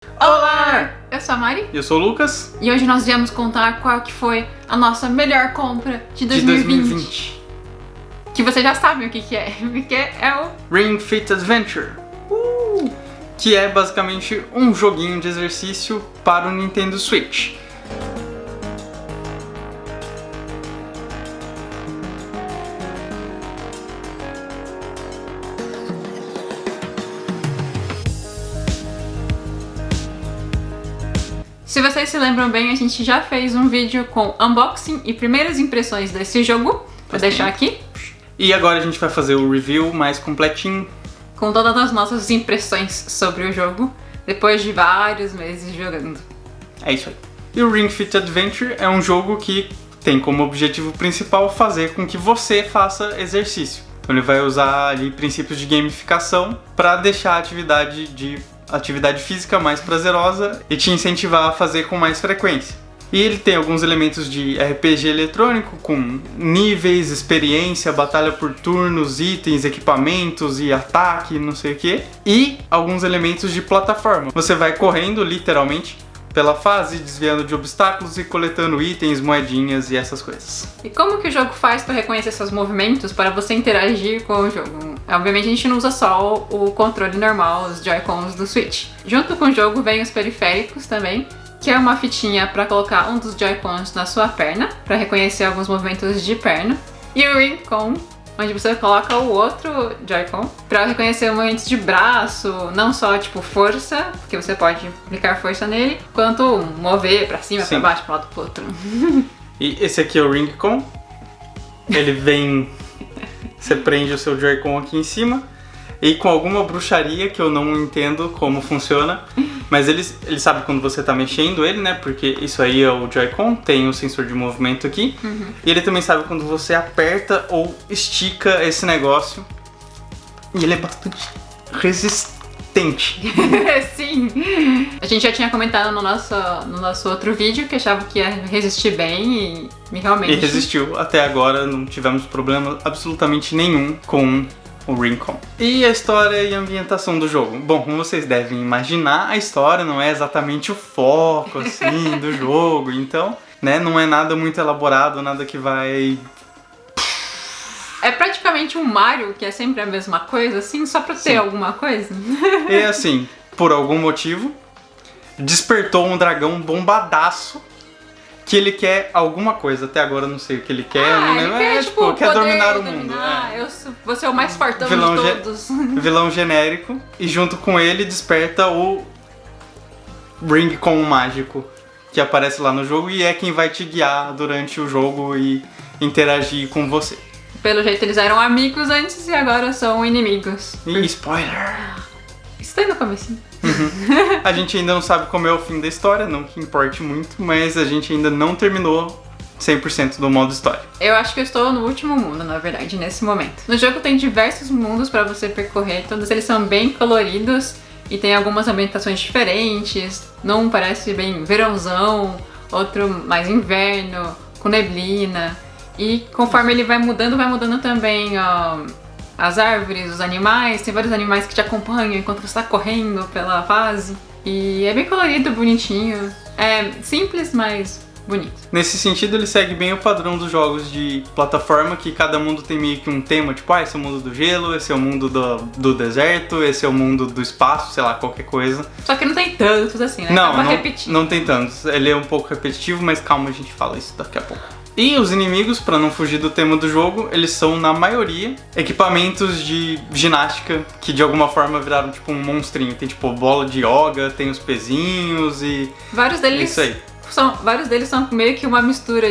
Olá! Eu sou a Mari. Eu sou o Lucas. E hoje nós viemos contar qual que foi a nossa melhor compra de 2020. Que vocês já sabem o que é, porque é o Ring Fit Adventure. Que é basicamente um joguinho de exercício para o Nintendo Switch. Se vocês se lembram bem, a gente já fez um vídeo com unboxing e primeiras impressões desse jogo. Vou deixar aqui. E agora a gente vai fazer o review mais completinho. Com todas as nossas impressões sobre o jogo, depois de vários meses jogando. É isso aí. E o Ring Fit Adventure é um jogo que tem como objetivo principal fazer com que você faça exercício. Então ele vai usar ali princípios de gamificação para deixar a atividade física mais prazerosa e te incentivar a fazer com mais frequência. E ele tem alguns elementos de RPG eletrônico com níveis, experiência, batalha por turnos, itens, equipamentos e ataque, não sei o que. E alguns elementos de plataforma. Você vai correndo, literalmente, pela fase, desviando de obstáculos e coletando itens, moedinhas e essas coisas. E como que o jogo faz para reconhecer esses movimentos para você interagir com o jogo? Obviamente a gente não usa só o controle normal, os Joy-Cons do Switch. Junto com o jogo vem os periféricos também, que é uma fitinha para colocar um dos Joy-Cons na sua perna, para reconhecer alguns movimentos de perna. E o Ring-Con, onde você coloca o outro Joy-Con para reconhecer movimentos de braço, não só tipo força, porque você pode aplicar força nele, quanto mover para cima, para baixo, para lado, para outro. E esse aqui é o Ring-Con. Ele vem... Você prende o seu Joy-Con aqui em cima e com alguma bruxaria que eu não entendo como funciona, mas ele sabe quando você tá mexendo ele, né? Porque isso aí é o Joy-Con, tem o sensor de movimento aqui. E ele também sabe quando você aperta ou estica esse negócio. E ele é bastante resistente. Sim! A gente já tinha comentado no nosso outro vídeo que achava que ia resistir bem e realmente... E resistiu. Até agora não tivemos problema absolutamente nenhum com o Ring-Con. E a história e a ambientação do jogo? Bom, como vocês devem imaginar, a história não é exatamente o foco, assim, do jogo. Então, né, não é nada muito elaborado, nada que vai... É praticamente um Mario, que é sempre a mesma coisa, assim, só pra ter alguma coisa. E assim, por algum motivo, despertou um dragão bombadaço que ele quer alguma coisa. Até agora eu não sei o que ele quer. Ele quer, tipo, quer dominar o mundo. Eu vou ser o mais fortão de todos. Vilão genérico. E junto com ele desperta o Ring-Con mágico, que aparece lá no jogo e é quem vai te guiar durante o jogo e interagir com você. Pelo jeito eles eram amigos antes e agora são inimigos. E spoiler! Isso tá aí no comecinho. A gente ainda não sabe como é o fim da história, não que importe muito, mas a gente ainda não terminou 100% do modo história. Eu acho que eu estou no último mundo, na verdade, nesse momento. No jogo tem diversos mundos pra você percorrer, todos eles são bem coloridos e tem algumas ambientações diferentes. Num parece bem verãozão, outro mais inverno, com neblina. E conforme ele vai mudando também as árvores, os animais. Tem vários animais que te acompanham enquanto você tá correndo pela fase. E é bem colorido, bonitinho. É simples, mas bonito. Nesse sentido, ele segue bem o padrão dos jogos de plataforma, que cada mundo tem meio que um tema, tipo, esse é o mundo do gelo, esse é o mundo do deserto, esse é o mundo do espaço, sei lá, qualquer coisa. Só que não tem tantos assim, né? Não tem tantos. Ele é um pouco repetitivo, mas calma, a gente fala isso daqui a pouco. E os inimigos, pra não fugir do tema do jogo, eles são, na maioria, equipamentos de ginástica que de alguma forma viraram tipo um monstrinho. Tem tipo bola de yoga, tem os pezinhos e... Vários deles... Isso aí. Vários deles são meio que uma mistura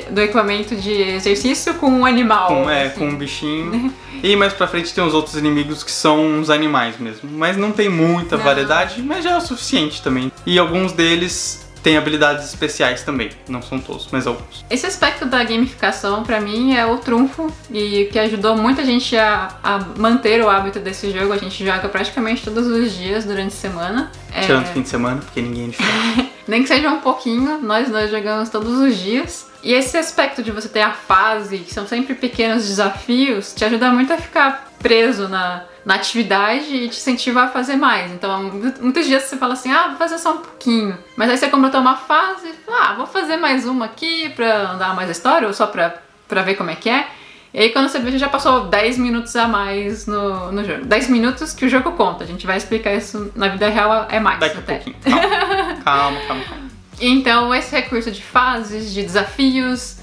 do equipamento de exercício com um animal. Com um bichinho. E mais pra frente tem os outros inimigos que são uns animais mesmo. Mas não tem muita variedade, mas já é o suficiente também. E alguns deles... tem habilidades especiais também, não são todos, mas alguns. Esse aspecto da gamificação, pra mim, é o trunfo e que ajudou muita gente a manter o hábito desse jogo. A gente joga praticamente todos os dias durante a semana. Tirando o fim de semana, porque ninguém é de férias. Nem que seja um pouquinho, nós jogamos todos os dias. E esse aspecto de você ter a fase, que são sempre pequenos desafios, te ajuda muito a ficar preso na atividade e te incentiva a fazer mais. Então, muitos dias você fala assim, vou fazer só um pouquinho. Mas aí você completou uma fase, vou fazer mais uma aqui pra andar mais a história, ou só pra ver como é que é. E aí quando você vê, já passou 10 minutos a mais no jogo. 10 minutos que o jogo conta. A gente vai explicar isso na vida real, é mais Daqui até. a pouquinho. Calma. Então, esse recurso de fases, de desafios,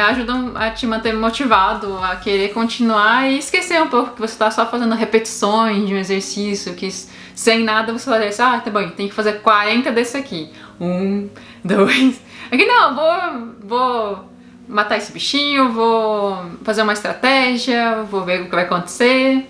ajudam a te manter motivado, a querer continuar e esquecer um pouco que você tá só fazendo repetições de um exercício, que sem nada você vai dizer, tá bom, tem que fazer 40 desse aqui. 1, 2... Aqui não, vou matar esse bichinho, vou fazer uma estratégia, vou ver o que vai acontecer.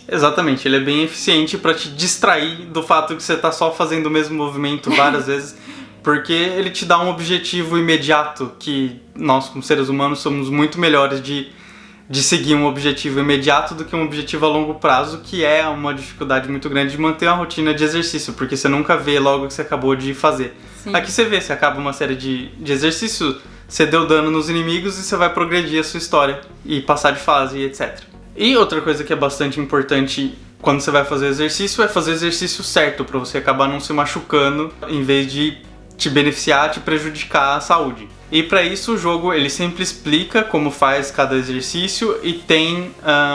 Exatamente, ele é bem eficiente pra te distrair do fato que você tá só fazendo o mesmo movimento várias vezes, porque ele te dá um objetivo imediato, que nós como seres humanos somos muito melhores de seguir um objetivo imediato do que um objetivo a longo prazo, que é uma dificuldade muito grande de manter uma rotina de exercício, porque você nunca vê logo o que você acabou de fazer. Sim. Aqui você vê, você acaba uma série de exercícios, você deu dano nos inimigos e você vai progredir a sua história e passar de fase e etc. E outra coisa que é bastante importante quando você vai fazer exercício é fazer exercício certo, pra você acabar não se machucando em vez de te beneficiar, te prejudicar a saúde. E para isso o jogo ele sempre explica como faz cada exercício e tem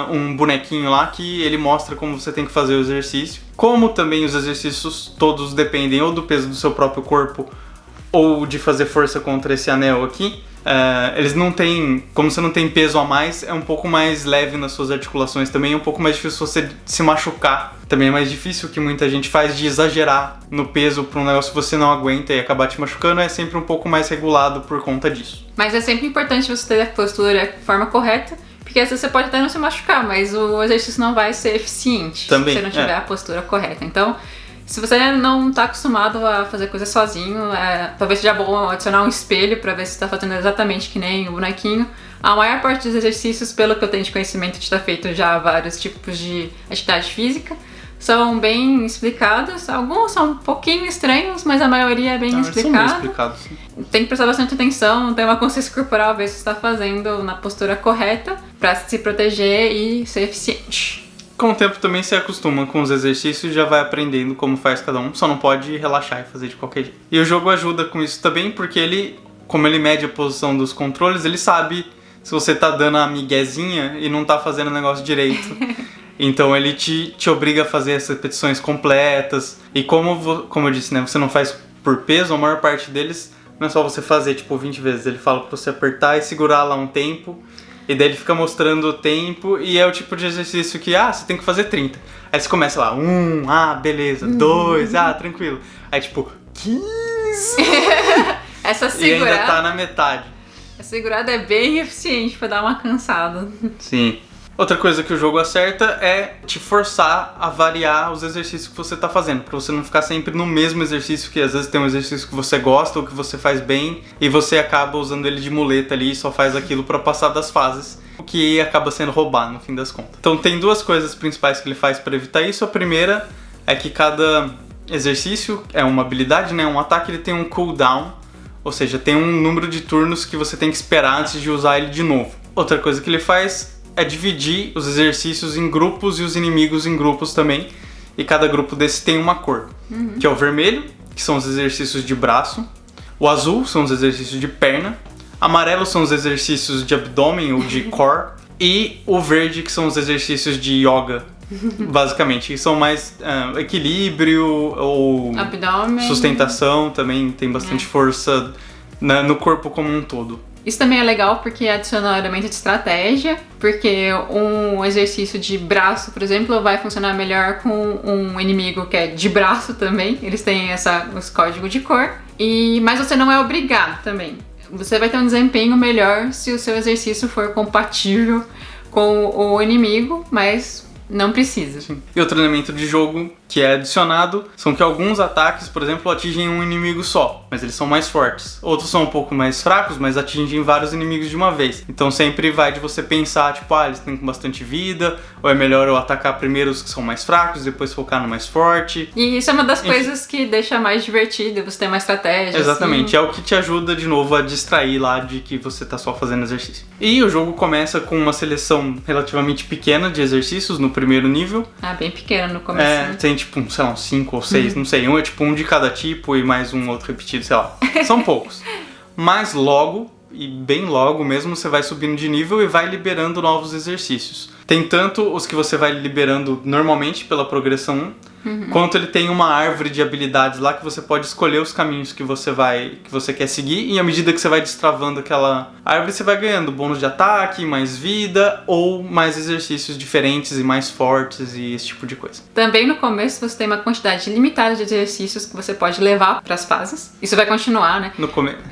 um bonequinho lá que ele mostra como você tem que fazer o exercício. Como também os exercícios todos dependem ou do peso do seu próprio corpo ou de fazer força contra esse anel aqui, eles não têm, como você não tem peso a mais, é um pouco mais leve nas suas articulações também, é um pouco mais difícil você se machucar. Também é mais difícil o que muita gente faz de exagerar no peso para um negócio que você não aguenta e acabar te machucando, é sempre um pouco mais regulado por conta disso. Mas é sempre importante você ter a postura de forma correta, porque às vezes você pode até não se machucar, mas o exercício não vai ser eficiente também, se você não tiver a postura correta. Então, se você não está acostumado a fazer coisas sozinho, talvez seja bom adicionar um espelho para ver se está fazendo exatamente que nem o bonequinho. A maior parte dos exercícios, pelo que eu tenho de conhecimento, de estar feito já vários tipos de atividade física, são bem explicados. Alguns são um pouquinho estranhos, mas a maioria é bem explicado. São bem explicados, sim. Tem que prestar bastante atenção, ter uma consciência corporal, ver se está fazendo na postura correta para se proteger e ser eficiente. Com o tempo também se acostuma com os exercícios e já vai aprendendo como faz cada um, só não pode relaxar e fazer de qualquer jeito. E o jogo ajuda com isso também, porque ele, como ele mede a posição dos controles, ele sabe se você tá dando a miguezinha e não tá fazendo o negócio direito. Então ele te obriga a fazer as repetições completas. E como eu disse, né, você não faz por peso, a maior parte deles não é só você fazer tipo 20 vezes. Ele fala pra você apertar e segurar lá um tempo. E daí ele fica mostrando o tempo e é o tipo de exercício que, você tem que fazer 30. Aí você começa lá, 1, beleza, 2, tranquilo. Aí tipo, 15. Essa segurada, e ainda tá na metade. A segurada é bem eficiente pra dar uma cansada. Sim. Outra coisa que o jogo acerta é te forçar a variar os exercícios que você tá fazendo, pra você não ficar sempre no mesmo exercício, que às vezes tem um exercício que você gosta ou que você faz bem e você acaba usando ele de muleta ali e só faz aquilo pra passar das fases, o que acaba sendo roubado no fim das contas. Então tem duas coisas principais que ele faz pra evitar isso. A primeira é que cada exercício é uma habilidade, né? Um ataque ele tem um cooldown, ou seja, tem um número de turnos que você tem que esperar antes de usar ele de novo. Outra coisa que ele faz é dividir os exercícios em grupos e os inimigos em grupos também. E cada grupo desse tem uma cor. Que é o vermelho, que são os exercícios de braço. O azul são os exercícios de perna. Amarelo são os exercícios de abdômen ou de core. E o verde, que são os exercícios de yoga, basicamente. Que são mais equilíbrio ou abdômen, sustentação também. Tem bastante força no corpo como um todo. Isso também é legal porque adiciona um elemento de estratégia, porque um exercício de braço, por exemplo, vai funcionar melhor com um inimigo que é de braço também. Eles têm os códigos de cor, mas você não é obrigado também. Você vai ter um desempenho melhor se o seu exercício for compatível com o inimigo, mas não precisa. Sim. E outro elemento de jogo que é adicionado são que alguns ataques, por exemplo, atingem um inimigo só, mas eles são mais fortes. Outros são um pouco mais fracos, mas atingem vários inimigos de uma vez. Então sempre vai de você pensar, tipo, eles têm bastante vida, ou é melhor eu atacar primeiro os que são mais fracos, depois focar no mais forte. E isso é uma das coisas que deixa mais divertido, você tem uma estratégia. Exatamente, assim. é o que te ajuda de novo a distrair lá de que você tá só fazendo exercício. E o jogo começa com uma seleção relativamente pequena de exercícios no primeiro nível. Ah, bem pequena no começo. Tem tipo, sei lá, uns 5 ou 6, não sei. Um é tipo um de cada tipo e mais um outro repetido, sei lá. São poucos. Mas logo, e bem logo mesmo, você vai subindo de nível e vai liberando novos exercícios. Tem tanto os que você vai liberando normalmente pela progressão 1, quanto ele tem uma árvore de habilidades lá que você pode escolher os caminhos que você quer seguir, e à medida que você vai destravando aquela árvore, você vai ganhando bônus de ataque, mais vida ou mais exercícios diferentes e mais fortes e esse tipo de coisa. Também no começo você tem uma quantidade limitada de exercícios que você pode levar para as fases. Isso vai continuar, né?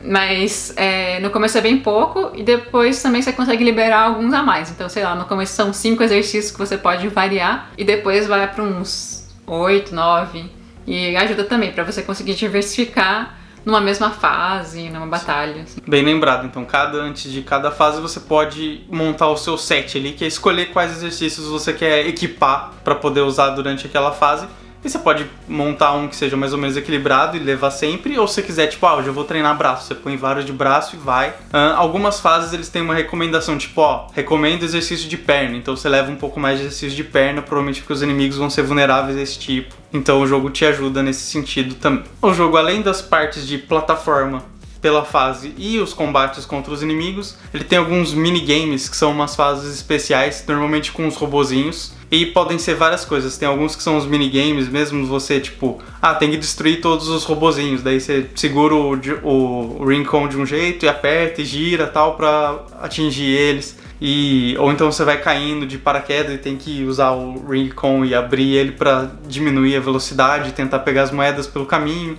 Mas no começo é bem pouco e depois também você consegue liberar alguns a mais. Então, sei lá, no começo são 5 exercícios que você pode variar e depois vai para uns 8, 9, e ajuda também pra você conseguir diversificar numa mesma fase, numa batalha. Assim. Bem lembrado, então antes de cada fase você pode montar o seu set ali, que é escolher quais exercícios você quer equipar pra poder usar durante aquela fase. E você pode montar um que seja mais ou menos equilibrado e levar sempre, ou se você quiser, tipo, hoje eu vou treinar braço, você põe vários de braço e vai. Algumas fases eles têm uma recomendação, tipo, recomendo exercício de perna, então você leva um pouco mais de exercício de perna, provavelmente porque os inimigos vão ser vulneráveis a esse tipo. Então o jogo te ajuda nesse sentido também. O jogo, além das partes de plataforma pela fase e os combates contra os inimigos, ele tem alguns minigames que são umas fases especiais, normalmente com os robozinhos, e podem ser várias coisas. Tem alguns que são os minigames mesmo, você tipo, tem que destruir todos os robozinhos, daí você segura o Rincon de um jeito e aperta e gira tal pra atingir eles. Ou então você vai caindo de paraquedas e tem que usar o Rincon e abrir ele pra diminuir a velocidade e tentar pegar as moedas pelo caminho.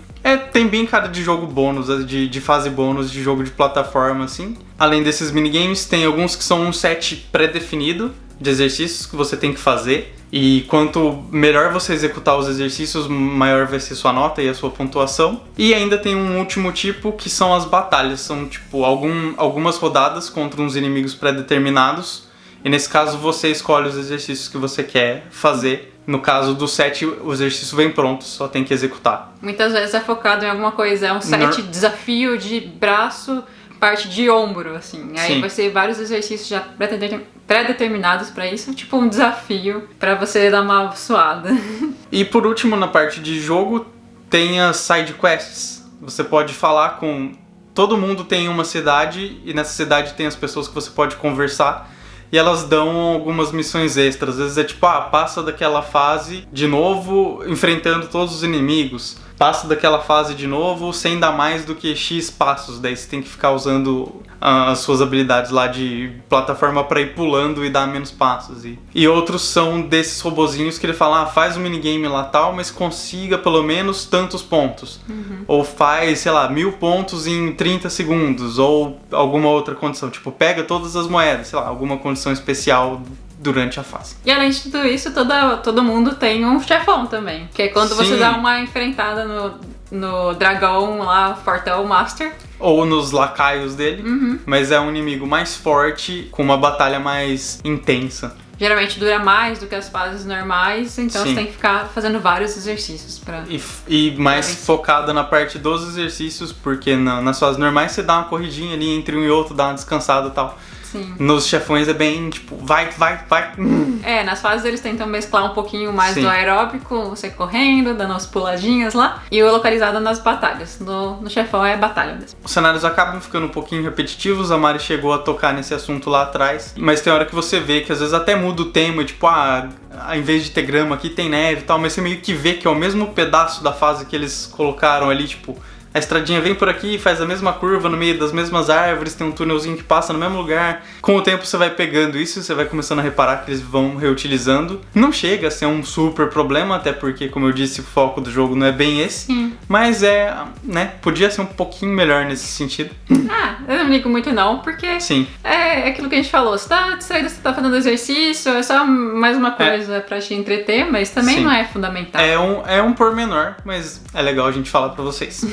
Tem bem cara de jogo bônus, de fase bônus, de jogo de plataforma, assim. Além desses minigames, tem alguns que são um set pré-definido de exercícios que você tem que fazer. E quanto melhor você executar os exercícios, maior vai ser sua nota e a sua pontuação. E ainda tem um último tipo, que são as batalhas. São tipo algumas rodadas contra uns inimigos pré-determinados. E nesse caso você escolhe os exercícios que você quer fazer. No caso do set, o exercício vem pronto, só tem que executar. Muitas vezes é focado em alguma coisa, é um set desafio de braço, parte de ombro, assim. Aí vai ser vários exercícios já pré-determinados pra isso, tipo um desafio pra você dar uma suada. E por último, na parte de jogo, tem as side quests. Você pode falar com... Todo mundo tem uma cidade e nessa cidade tem as pessoas que você pode conversar. E elas dão algumas missões extras. Às vezes é tipo, passa daquela fase de novo enfrentando todos os inimigos. Passa daquela fase de novo sem dar mais do que X passos. Daí você tem que ficar usando as suas habilidades lá de plataforma pra ir pulando e dar menos passos. E outros são desses robozinhos que ele fala, faz um minigame lá tal, mas consiga pelo menos tantos pontos. Ou faz, sei lá, 1000 pontos em 30 segundos. Ou alguma outra condição. Tipo, pega todas as moedas, sei lá, alguma condição especial durante a fase. E além de tudo isso, todo mundo tem um chefão também. Que é quando você dá uma enfrentada no dragão lá, Fortão Master. Ou nos lacaios dele. Mas é um inimigo mais forte, com uma batalha mais intensa. Geralmente dura mais do que as fases normais, então você tem que ficar fazendo vários exercícios pra... E mais focada na parte dos exercícios, porque nas fases normais você dá uma corridinha ali entre um e outro, dá uma descansada e tal. Sim. Nos chefões é bem, tipo, vai. Nas fases eles tentam mesclar um pouquinho mais do aeróbico, você correndo, dando umas puladinhas lá, e o localizado nas batalhas. No chefão é batalha mesmo. Os cenários acabam ficando um pouquinho repetitivos, a Mari chegou a tocar nesse assunto lá atrás, mas tem hora que você vê que às vezes até muda o tema, tipo, em vez de ter grama aqui tem neve e tal, mas você meio que vê que é o mesmo pedaço da fase que eles colocaram ali, tipo... A estradinha vem por aqui, faz a mesma curva no meio das mesmas árvores, tem um túnelzinho que passa no mesmo lugar. Com o tempo você vai pegando isso, você vai começando a reparar que eles vão reutilizando. Não chega a ser um super problema, até porque, como eu disse, o foco do jogo não é bem esse. Mas né, podia ser um pouquinho melhor nesse sentido. Eu não ligo muito não, porque Sim. é aquilo que a gente falou, você tá distraído, você tá fazendo exercício, é só mais uma coisa pra te entreter, mas também Sim. não é fundamental. É um pormenor, mas é legal a gente falar pra vocês.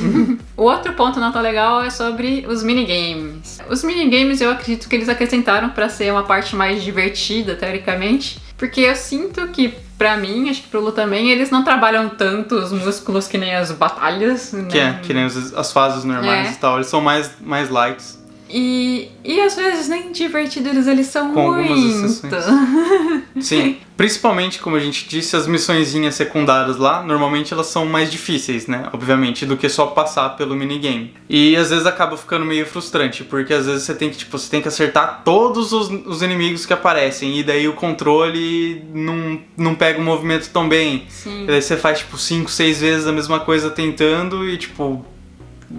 O outro ponto não tão legal é sobre os minigames. Os minigames eu acredito que eles acrescentaram pra ser uma parte mais divertida, teoricamente, porque eu sinto que, pra mim, acho que pro Lu também, eles não trabalham tanto os músculos que nem as batalhas. Né? Que nem as fases normais e tal, eles são mais lights. E às vezes nem divertidos eles são com muito. Algumas exceções. Sim, principalmente, como a gente disse, as missõezinhas secundárias lá, normalmente elas são mais difíceis, né? Obviamente, do que só passar pelo minigame. E às vezes acaba ficando meio frustrante, porque às vezes você tem que acertar todos os inimigos que aparecem, e daí o controle não pega o movimento tão bem. Sim. E daí você faz 5, 6 vezes a mesma coisa tentando e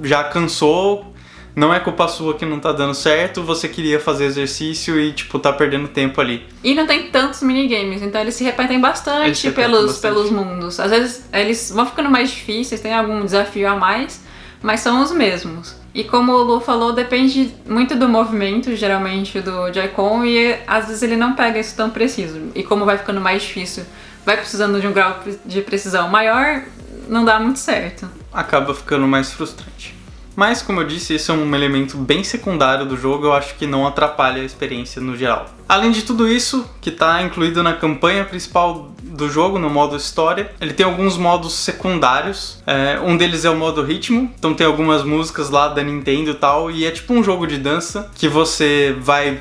já cansou. Não é culpa sua que não tá dando certo, você queria fazer exercício e, tá perdendo tempo ali. E não tem tantos minigames, então eles se repetem bastante pelos mundos. Às vezes eles vão ficando mais difíceis, tem algum desafio a mais, mas são os mesmos. E como o Lu falou, depende muito do movimento, geralmente, do Joy-Con, e às vezes ele não pega isso tão preciso. E como vai ficando mais difícil, vai precisando de um grau de precisão maior, não dá muito certo. Acaba ficando mais frustrante. Mas, como eu disse, esse é um elemento bem secundário do jogo, eu acho que não atrapalha a experiência no geral. Além de tudo isso, que está incluído na campanha principal do jogo, no modo história, ele tem alguns modos secundários. Um deles é o modo ritmo, então tem algumas músicas lá da Nintendo e tal, e é tipo um jogo de dança que você vai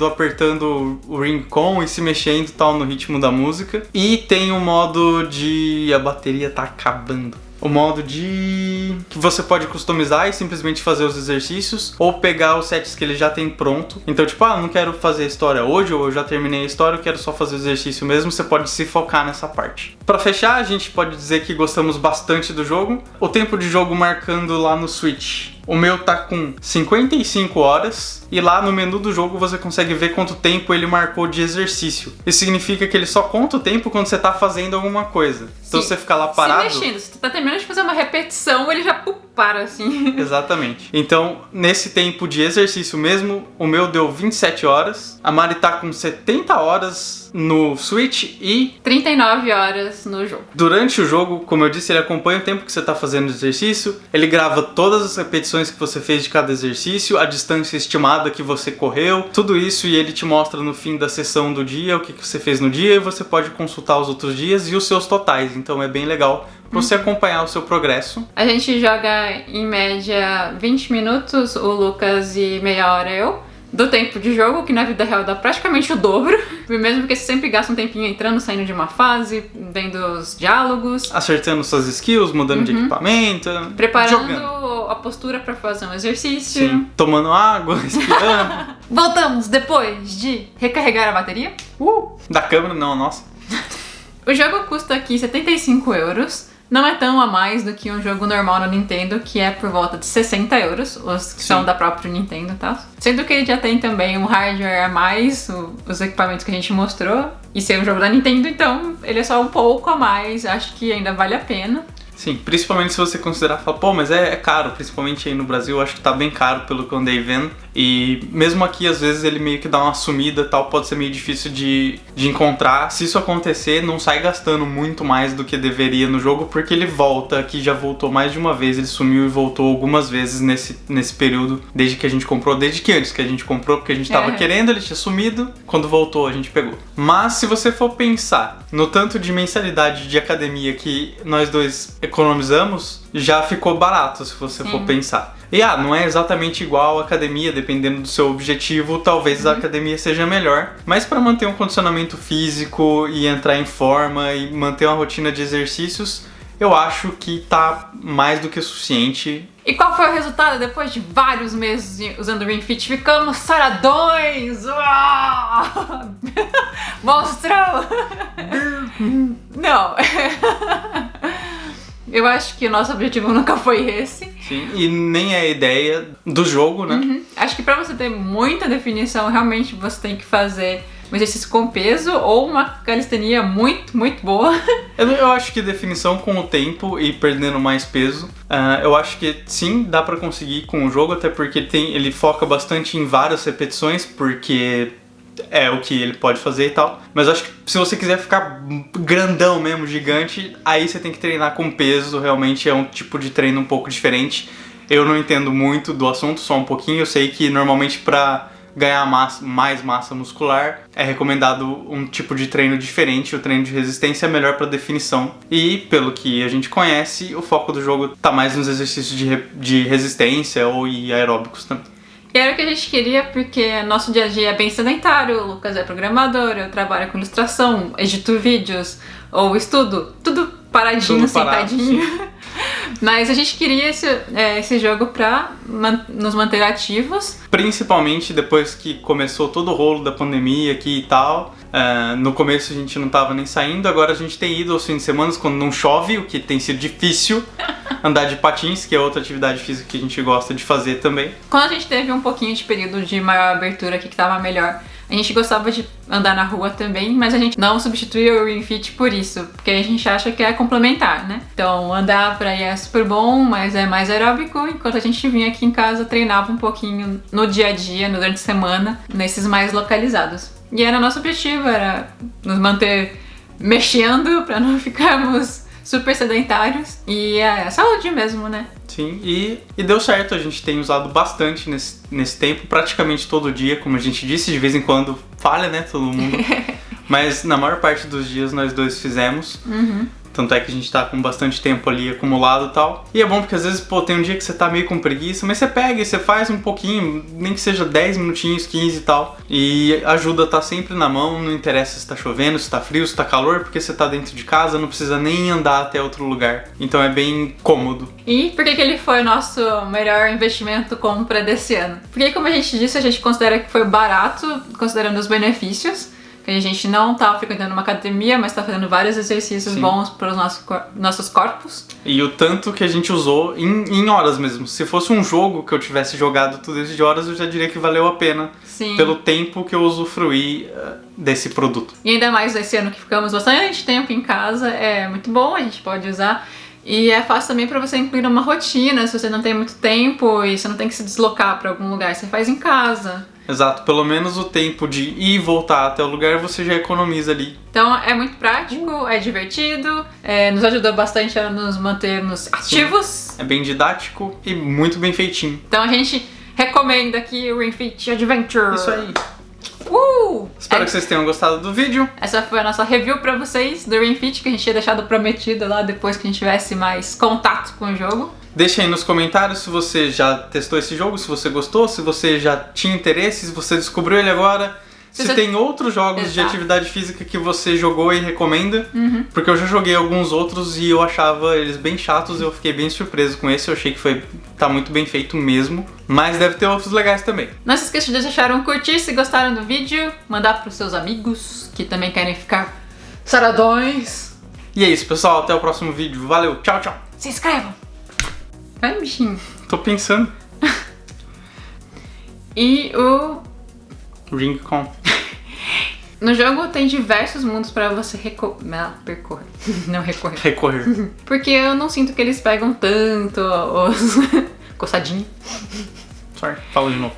apertando o ring con e se mexendo e tal no ritmo da música. E tem o modo de... a bateria tá acabando. O modo que você pode customizar e simplesmente fazer os exercícios, ou pegar os sets que ele já tem pronto. Então, não quero fazer a história hoje, ou eu já terminei a história, eu quero só fazer o exercício mesmo, você pode se focar nessa parte. Pra fechar, a gente pode dizer que gostamos bastante do jogo. O tempo de jogo marcando lá no Switch. O meu tá com 55 horas e lá no menu do jogo você consegue ver quanto tempo ele marcou de exercício. Isso significa que ele só conta o tempo quando você tá fazendo alguma coisa. Então você fica lá parado... Se mexendo, se você tá terminando de fazer uma repetição, ele já para assim. Exatamente. Então, nesse tempo de exercício mesmo, o meu deu 27 horas. A Mari tá com 70 horas no Switch e... 39 horas no jogo. Durante o jogo, como eu disse, ele acompanha o tempo que você tá fazendo o exercício. Ele grava todas as repetições que você fez de cada exercício, a distância estimada que você correu, tudo isso, e ele te mostra no fim da sessão do dia o que você fez no dia, e você pode consultar os outros dias e os seus totais. Então é bem legal pra você acompanhar o seu progresso. A gente joga em média 20 minutos, o Lucas, e meia hora eu, do tempo de jogo, que na vida real dá praticamente o dobro, mesmo porque você sempre gasta um tempinho entrando, saindo de uma fase, vendo os diálogos, acertando suas skills, mudando de equipamento, preparando jogando a postura pra fazer um exercício. Sim, tomando água, respirando. Voltamos depois de recarregar a bateria. Da câmera, não, nossa. O jogo custa aqui 75 euros. Não é tão a mais do que um jogo normal no Nintendo, que é por volta de 60 euros, os que são da própria Nintendo e tal. Sendo que ele já tem também um hardware a mais, os equipamentos que a gente mostrou, e ser um jogo da Nintendo, então ele é só um pouco a mais, acho que ainda vale a pena. Sim, principalmente se você considerar, mas é caro, principalmente aí no Brasil, eu acho que tá bem caro pelo que eu andei vendo. E mesmo aqui, às vezes, ele meio que dá uma sumida e tal, pode ser meio difícil de encontrar. Se isso acontecer, não sai gastando muito mais do que deveria no jogo, porque ele volta, aqui já voltou mais de uma vez, ele sumiu e voltou algumas vezes nesse período, desde que a gente comprou, desde que antes que a gente comprou, porque a gente tava querendo, ele tinha sumido, quando voltou a gente pegou. Mas se você for pensar no tanto de mensalidade de academia que nós dois economizamos, já ficou barato se você for pensar. E não é exatamente igual a academia, dependendo do seu objetivo, talvez a academia seja melhor, mas para manter um condicionamento físico e entrar em forma e manter uma rotina de exercícios, eu acho que tá mais do que suficiente. E qual foi o resultado depois de vários meses usando o Ring Fit? Ficamos saradões! Monstrão! Não. Eu acho que o nosso objetivo nunca foi esse. Sim, e nem é a ideia do jogo, né? Acho que pra você ter muita definição, realmente você tem que fazer um exercício com peso ou uma calistenia muito, muito boa. Eu acho que definição com o tempo e perdendo mais peso, eu acho que sim, dá pra conseguir com o jogo, até porque ele foca bastante em várias repetições, porque é o que ele pode fazer e tal. Mas eu acho que se você quiser ficar grandão mesmo, gigante, aí você tem que treinar com peso, realmente é um tipo de treino um pouco diferente. Eu não entendo muito do assunto, só um pouquinho. Eu sei que normalmente pra ganhar mais massa muscular é recomendado um tipo de treino diferente. O treino de resistência é melhor para definição. E pelo que a gente conhece, o foco do jogo tá mais nos exercícios de resistência ou aeróbicos também. E era o que a gente queria, porque nosso dia a dia é bem sedentário. O Lucas é programador, eu trabalho com ilustração, edito vídeos ou estudo, tudo paradinho, sentadinho. Mas a gente queria esse jogo pra nos manter ativos. Principalmente depois que começou todo o rolo da pandemia aqui e tal. No começo a gente não tava nem saindo, agora a gente tem ido aos fins de semana quando não chove, o que tem sido difícil. Andar de patins, que é outra atividade física que a gente gosta de fazer também. Quando a gente teve um pouquinho de período de maior abertura aqui, que tava melhor, a gente gostava de andar na rua também, mas a gente não substituiu o Ring Fit por isso, porque a gente acha que é complementar, né? Então andar por aí é super bom, mas é mais aeróbico, enquanto a gente vinha aqui em casa, treinava um pouquinho no dia a dia, durante a semana, nesses mais localizados. E era nosso objetivo, era nos manter mexendo pra não ficarmos super sedentários e é saúde mesmo, né? Sim, e deu certo, a gente tem usado bastante nesse tempo, praticamente todo dia, como a gente disse, de vez em quando falha, né, todo mundo, mas na maior parte dos dias nós dois fizemos. Tanto é que a gente tá com bastante tempo ali acumulado e tal. E é bom porque às vezes, tem um dia que você tá meio com preguiça, mas você pega e você faz um pouquinho, nem que seja 10 minutinhos, 15 e tal. E ajuda a tá sempre na mão, não interessa se tá chovendo, se tá frio, se tá calor, porque você tá dentro de casa, não precisa nem andar até outro lugar. Então é bem cômodo. E por que ele foi o nosso melhor investimento compra desse ano? Porque, como a gente disse, a gente considera que foi barato, considerando os benefícios. Que a gente não tá frequentando uma academia, mas tá fazendo vários exercícios bons para os nossos corpos. E o tanto que a gente usou em horas mesmo. Se fosse um jogo que eu tivesse jogado tudo isso de horas, eu já diria que valeu a pena. Sim. Pelo tempo que eu usufruí desse produto. E ainda mais esse ano que ficamos bastante tempo em casa, é muito bom, a gente pode usar. E é fácil também para você incluir uma rotina, se você não tem muito tempo e você não tem que se deslocar para algum lugar, você faz em casa. Exato, pelo menos o tempo de ir e voltar até o lugar você já economiza ali. Então é muito prático, é divertido, nos ajudou bastante a nos mantermos ativos. Sim. É bem didático e muito bem feitinho. Então a gente recomenda aqui o Ring Fit Adventure. Isso aí. Espero que vocês tenham gostado do vídeo. Essa foi a nossa review pra vocês do Ring Fit, que a gente tinha deixado prometido lá depois que a gente tivesse mais contato com o jogo. Deixa aí nos comentários se você já testou esse jogo, se você gostou, se você já tinha interesse, se você descobriu ele agora. Se tem outros jogos de atividade física que você jogou e recomenda. Porque eu já joguei alguns outros e eu achava eles bem chatos, eu fiquei bem surpreso com esse, eu achei que tá muito bem feito mesmo. Mas deve ter outros legais também. Não se esqueça de deixar um curtir se gostaram do vídeo, mandar pros seus amigos que também querem ficar saradões. E é isso, pessoal, até o próximo vídeo. Valeu, tchau, tchau. Se inscrevam. Vai, bichinho. Tô pensando. E o Ring.com. No jogo tem diversos mundos pra você percorrer. Não recorrer. Recorrer. Porque eu não sinto que eles pegam tanto os coçadinhos. Sorry, fala de novo.